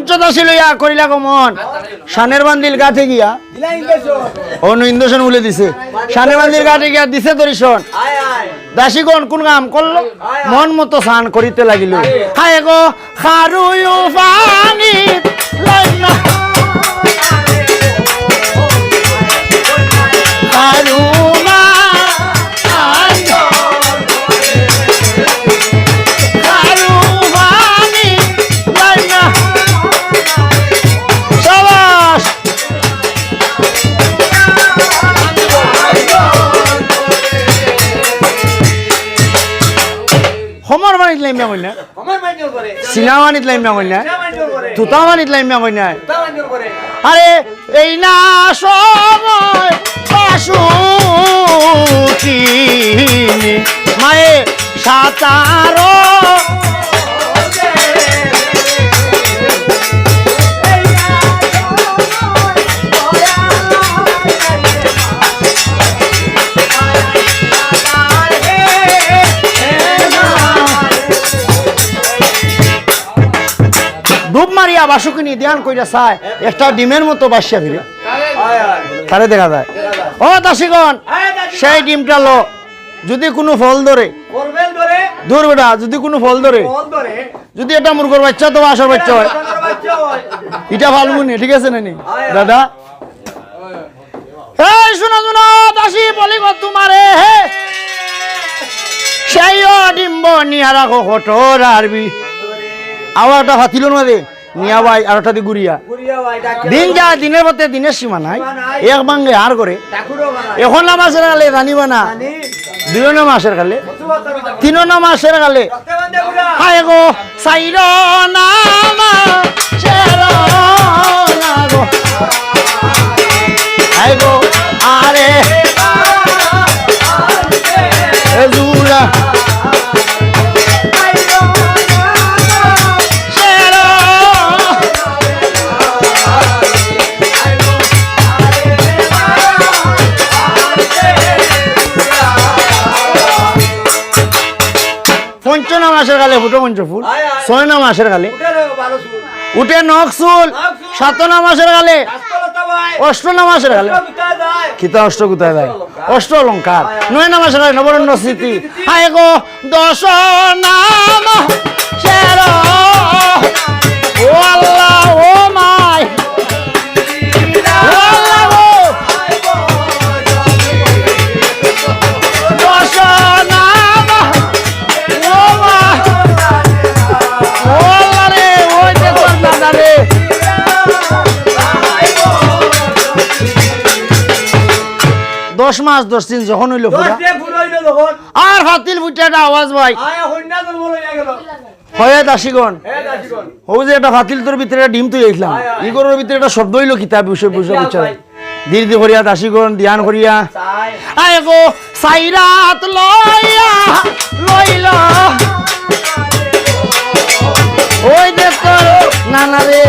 পঞ্চদাশী লইয়া করিলা গমন শানের বান্দিল গাঠে গিয়া অনু ইন্দোসন বলে দিছে শানের বান্দিল গাঠে গিয়া দিছে দর্শন দাসীগণ কোন কাম করলো মন মতো স্নান করিতে লাগিল হায় গো খারুয়ু পানি লাইনা খারুমা Homor manit lain yang mana? Sina manit lain yang mana? Tuta manit lain yang mana? Are, eina somoy pasukini, mae sataro. ডুব মারিয়া বাসুকিনি ধ্যান কইরা চায় একটা ডিমের মতো বাসিয়া ফিরে তারে দেখা যায় ও দাসীগণ সেই ডিমটা লো যদি কোনো ফল ধরে দূর বেটা যদি কোনো ফল ধরে যদি এটা মুরগর বাচ্চা তো আসার বাচ্চা হয় এটা ফালগুনি ঠিক আছে নানি দাদা এই শোনো শোনো দাসী বলি গো তোমারে হে সেই ডিম্ব নিয়া রাখো কঠোর আরবি আবার একটা হাতিল না দে নিয়া ভাই আর একটা গুড়িয়া দিন যা দিনের পথে দিনের সীমা নাই এক ভাঙ্গে আর করে এখন না মাসের গালে জানিবা না দুই না মাসের গালে তিন না মাসের গালে হায় গো সাইর না গো হায় গো আরে জুড়া পঞ্চনা মাসের গালে ফুটো পঞ্চ ফুল ছয় না মাসের গালে উঠে নখ চুল সাত না মাসের গালে অষ্ট না মাসের গালে কিতা অষ্ট কোথায় যায় অষ্ট অলঙ্কার নয় না মাসের গালে নবরণ্য স্মৃতি হায় গো দশ নাম ও আল্লাহ ও মাই দশ মাস 10 দিন যখন হইল আর ফাতিল ফুটাটা আওয়াজ ভাই হয় দাসীগণ ও যে একটা ফাতিল তোর ভিতরে ডিম তুই আইছিলাম ইগরের ভিতরে একটা শব্দ হইল কিতাব বিষয় বুঝা ধীরে ধীরে করিয়া দাসীগণ ধ্যান করিয়া আয় গো সাইরাত লইয়া লইল ওই দেখ না না রে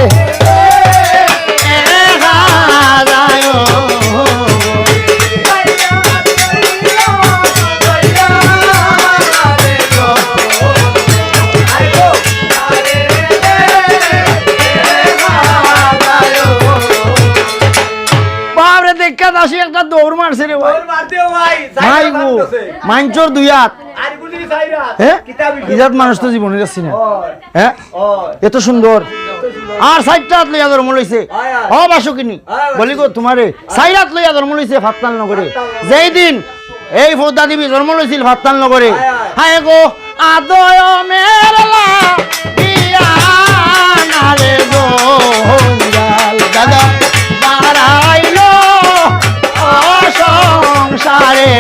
দাসী একটা দৌড় মারছে রে ভাই ভাই গো মাঞ্চর দুই হাত হ্যাঁ ইজাত মানুষ তো জীবনে যাচ্ছি না হ্যাঁ এত সুন্দর আর সাইডটা হাত লইয়া ধর্ম লইছে ও বাসুকিনি বলি গো তোমারে সাইড হাত লইয়া ধর্ম লইছে ফাত্তাল নগরে যেই দিন এই ফৌদা দেবী জন্ম লইছিল ফাত্তাল নগরে হায় গো আদয় মেরলা ইয়া নারে গো দাদা বারাইলো সংসারে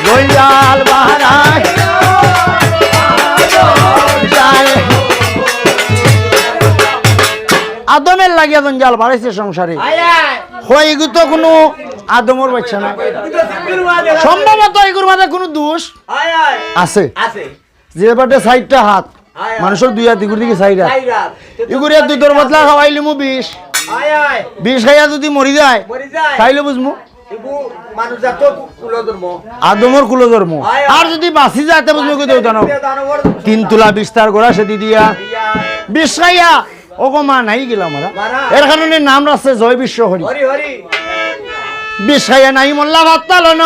গোয়াল বাহারায় আদমের লাগিয়া জঞ্জাল বাড়াইছে সংসারে হইগু তো কোনো আদমর বাচ্চা না সম্ভবত এগুর মাঝে কোনো দোষ আছে যে বাটে সাইডটা হাত মানুষের দুই হাত ইগুর দিকে সাইড হাত ইগুর দুই তোর বদলা খাওয়াইলি মু বিষ খাইয়া যদি মরি যায় তাইলে বুঝমু আদমর কুলধর্ম আর যদি বাঁচি যায় তবে তুমি দেও জানো 3 তোলা বিস্তার করা সেদি দিয়া বিশ্বাইয়া ওগো মা নাই গেলাম এর কারণে নাম রাখছে জয় বিশ্ব হরি বিশ্বাইয়া নাই মোল্লা ভাতালন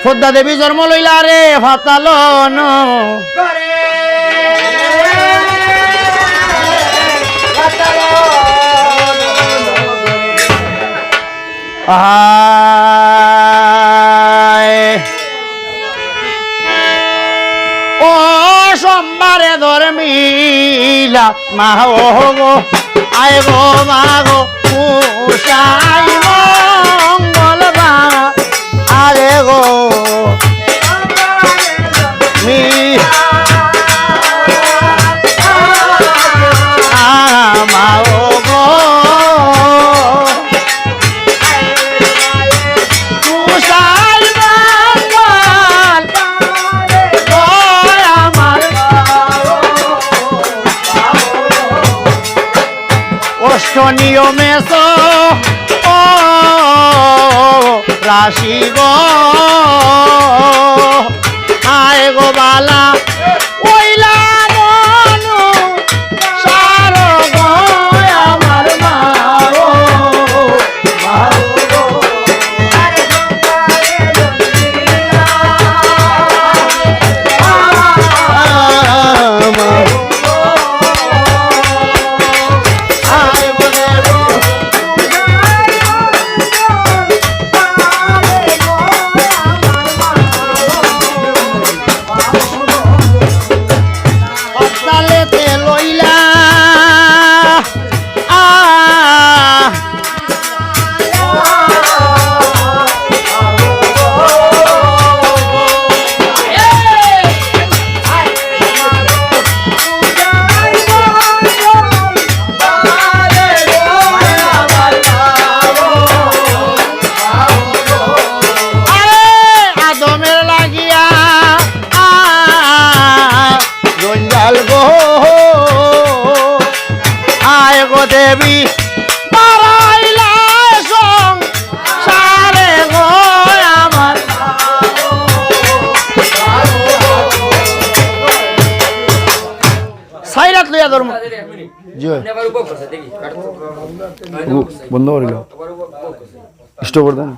পদ্মা দেবী জন্ম লইলা রে ভাতালন ও সোমবারে ধর্মিলা মা গো আয় গো মা গো উষাই মঙ্গলবার আরে গো মি মা গো নিয়মে ও রাশি গো আয় গো বালা ওইলা মনু সার গো আমার মা গো দেবী পারাইলা সং সারে গো আমার সাইরাত লইয়া ধর্ম জি বন্ধ করিল স্টপ করে দেন